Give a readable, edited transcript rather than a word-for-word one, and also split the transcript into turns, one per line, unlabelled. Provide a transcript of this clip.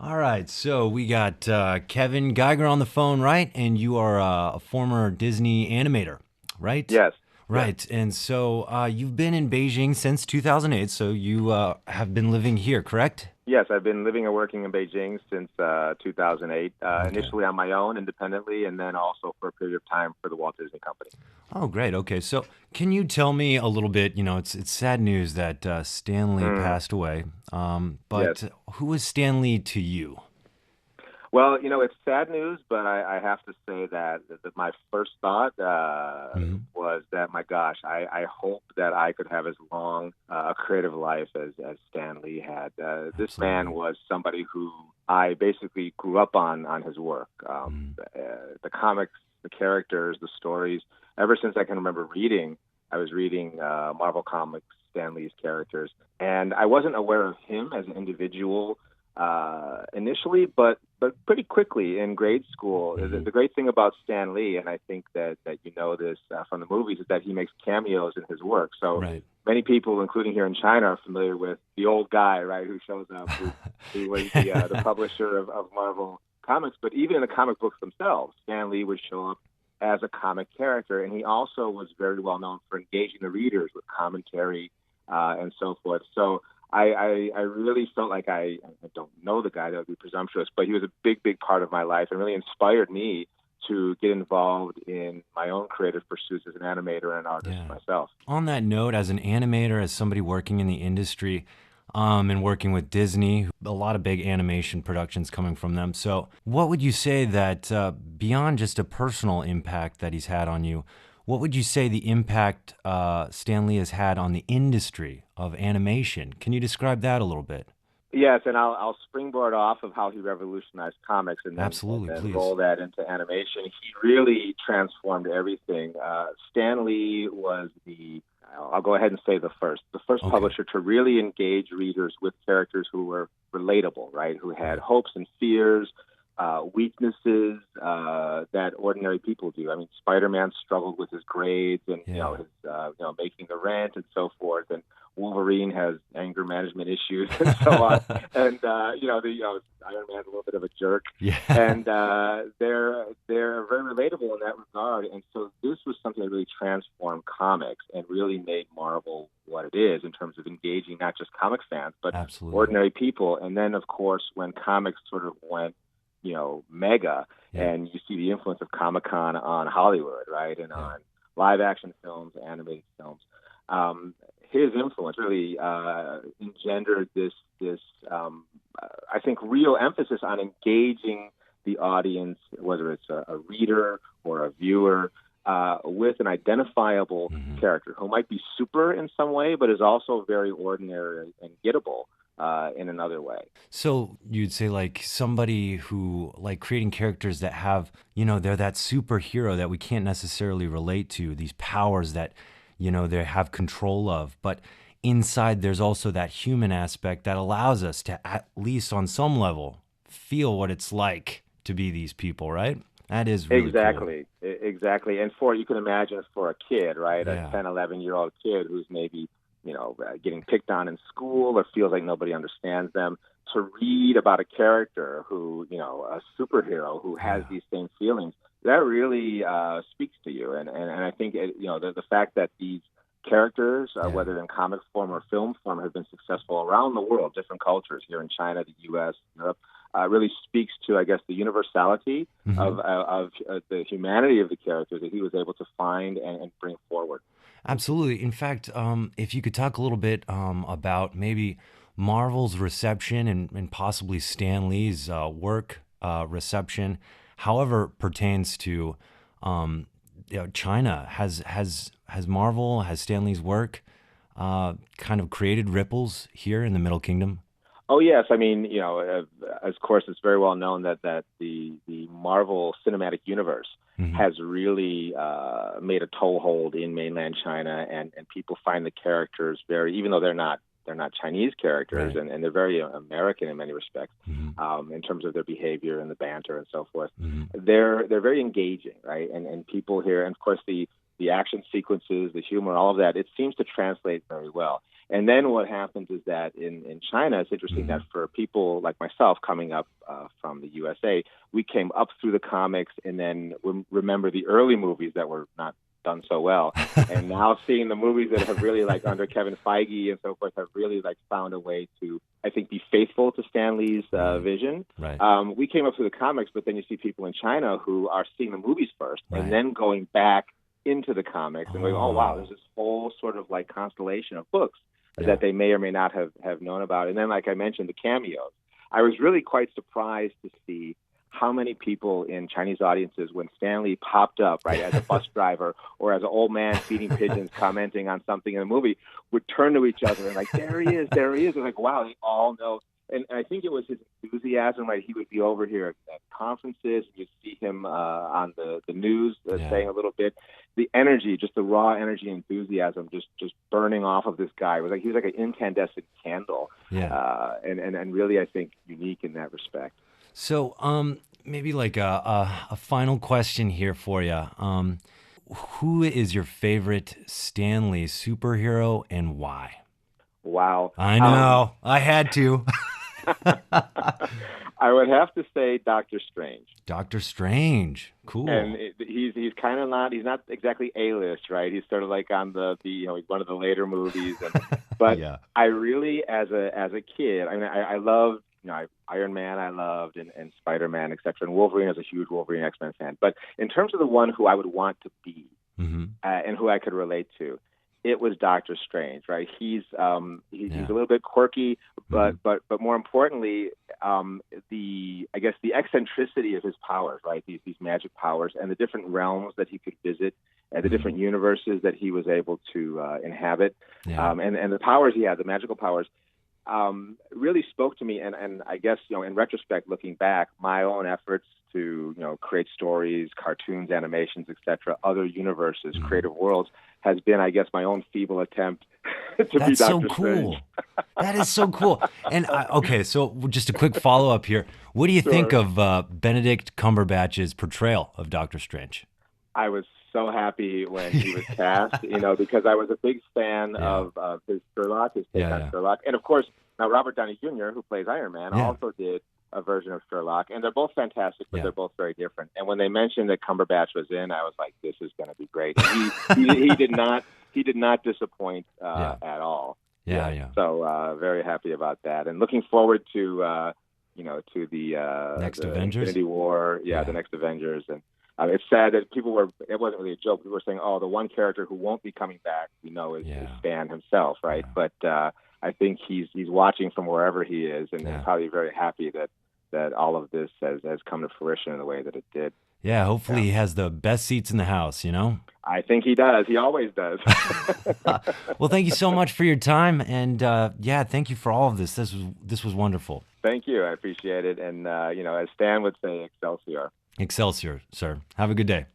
All right, so we got Kevin Geiger on the phone, right? And you are a former Disney animator, right?
Yes, yes,
Right. And so you've been in Beijing since 2008, so you have been living here, correct?
yes. I've been living and working in Beijing since 2008.
Okay.
Initially on my own, independently, and then also for a period of time for the Walt Disney Company.
Oh, great. Okay, so can you tell me a little bit? It's sad news that Stanley
Mm,
passed away.
yes.
But who was Stanley to you?
Well, it's sad news, but I have to say that my first thought
Hmm.
was that, my gosh, I hope that I could have as long a creative life as Stan Lee had. This man
Absolutely.
was somebody who I basically grew up on his work.
Hmm.
The comics, the characters, the stories. Ever since I can remember reading, I was reading Marvel Comics, Stan Lee's characters, and I wasn't aware of him as an individual initially, but pretty quickly in grade school. The,
Hmm.
the great thing about Stan Lee, and I think that you know this from the movies, is that he makes cameos in his work. So
Right.
many people, including here in China, are familiar with the old guy, right, who shows up, who was the publisher of Marvel Comics. But even in the comic books themselves, Stan Lee would show up as a comic character, and he also was very well known for engaging the readers with commentary and so forth. So I really felt like I don't know the guy, that would be presumptuous, but he was a big part of my life and really inspired me to get involved in my own creative pursuits as an animator and an artist
Yeah.
myself.
On that note, as an animator, as somebody working in the industry, and working with Disney, a lot of big animation productions coming from them. So, what would you say that beyond just a personal impact that he's had on you, what would you say the impact Stan Lee has had on the industry of animation? Can you describe that a little bit?
Yes, and I'll springboard off of how he revolutionized comics and then and
Absolutely,
then
please.
roll that into animation. He really transformed everything. Stan Lee was I'll go ahead and say the first
Okay.
publisher to really engage readers with characters who were relatable, right? Who had
Right.
hopes and fears, weaknesses that ordinary people do. I mean, Spider-Man struggled with his grades and
Yeah.
his making the rent and so forth, and Wolverine has anger management issues and so on. And Iron Man's a little bit of a jerk,
Yeah.
and they're very relatable in that regard. And so this was something that really transformed comics and really made Marvel what it is in terms of engaging not just comic fans but
Absolutely.
ordinary people. And then, of course, when comics sort of went mega,
Yeah.
and you see the influence of Comic Con on Hollywood, right, and
Yeah.
on live action films, animated films. Um, his influence really engendered this I think real emphasis on engaging the audience, whether it's a reader or a viewer, with an identifiable
Hmm.
character who might be super in some way, but is also very ordinary and gettable in another way.
So you'd say like somebody who like creating characters that have, they're that superhero that we can't necessarily relate to, these powers that, they have control of. But inside there's also that human aspect that allows us to at least on some level feel what it's like to be these people, right? That is really cool.
Exactly. And for you can imagine for a kid, right, a
Yeah.
10, 11-year-old kid who's maybe getting picked on in school or feels like nobody understands them, to read about a character who a superhero who has
Yeah.
these same feelings, that really speaks to you. And I think the fact that these characters,
Yeah.
whether in comic form or film form, have been successful around the world, different cultures here in China, the U.S., Europe, really speaks to, I guess, the universality
Hmm.
of the humanity of the characters that he was able to find and bring forward.
Absolutely. In fact, if you could talk a little bit about maybe Marvel's reception and possibly Stan Lee's work reception, however pertains to China, has Marvel, has Stan Lee's work kind of created ripples here in the Middle Kingdom?
Oh yes, I mean, of course, it's very well known that the Marvel Cinematic Universe
Hmm.
has really made a toehold in mainland China, and people find the characters very, even though they're not Chinese characters,
Right.
and they're very American in many respects,
Hmm.
in terms of their behavior and the banter and so forth.
Hmm.
They're very engaging, right? And people here, and of course, the action sequences, the humor, all of that, it seems to translate very well. And then what happens is that in China, it's interesting that for people like myself coming up from the USA, we came up through the comics and then remember the early movies that were not done so well. And now seeing the movies that have really, like under Kevin Feige and so forth, have really like found a way to, I think, be faithful to Stan Lee's vision.
Right.
We came up through the comics, but then you see people in China who are seeing the movies first
Right.
and then going back into the comics and going, oh, wow, there's this whole sort of like constellation of books that they may or may not have known about. And then, like I mentioned, the cameos. I was really quite surprised to see how many people in Chinese audiences, when Stan Lee popped up, right, as a bus driver or as an old man feeding pigeons, commenting on something in the movie, would turn to each other and like, there he is, there he is. And like, wow, they all know. And I think it was his enthusiasm, right? He would be over here at conferences. You'd see him on the news saying a little bit. The energy, just the raw energy and enthusiasm just burning off of this guy. It was like he was like an incandescent candle.
Yeah.
And really, I think, unique in that respect.
So maybe like a final question here for you. Who is your favorite Stan Lee superhero and why?
Wow.
I know. I had to.
I would have to say Doctor Strange.
Doctor Strange. Cool.
And he's kind of not, he's not exactly A-list, right? He's sort of like on the he's one of the later movies. But I really, as a kid, I mean, I loved, Iron Man I loved and Spider-Man, et cetera. And Wolverine, as a huge Wolverine X-Men fan. But in terms of the one who I would want to be and who I could relate to, it was Doctor Strange, right? He's a little bit quirky, but more importantly, the eccentricity of his powers, right? These magic powers and the different realms that he could visit, and the different universes that he was able to inhabit, and the powers he had, the magical powers, really spoke to me. And I guess in retrospect, looking back, my own efforts to create stories, cartoons, animations, etc., other universes, creative worlds, has been, I guess, my own feeble attempt to be Dr.
so cool.
Strange.
That is so cool. And okay, so just a quick follow up here. What do you think of Benedict Cumberbatch's portrayal of Doctor Strange?
I was so happy when he was cast, because I was a big fan of his Sherlock, his take on Sherlock. And of course, now Robert Downey Jr., who plays Iron Man, also did a version of Sherlock. And they're both fantastic, but they're both very different. And when they mentioned that Cumberbatch was in, I was like, this is going to be great. And he did not disappoint at all. Yeah. So very happy about that. And looking forward to, to the
next
the
Avengers?
Infinity War. The next Avengers. And it's sad that it wasn't really a joke. People were saying, oh, the one character who won't be coming back, is Stan himself, right? Yeah. But I think he's watching from wherever he is, and probably very happy that all of this has come to fruition in the way that it did.
Yeah, hopefully he has the best seats in the house,
I think he does. He always does.
Well, thank you so much for your time, and thank you for all of this. This was wonderful.
Thank you. I appreciate it. And, as Stan would say, Excelsior.
Excelsior, sir. Have a good day.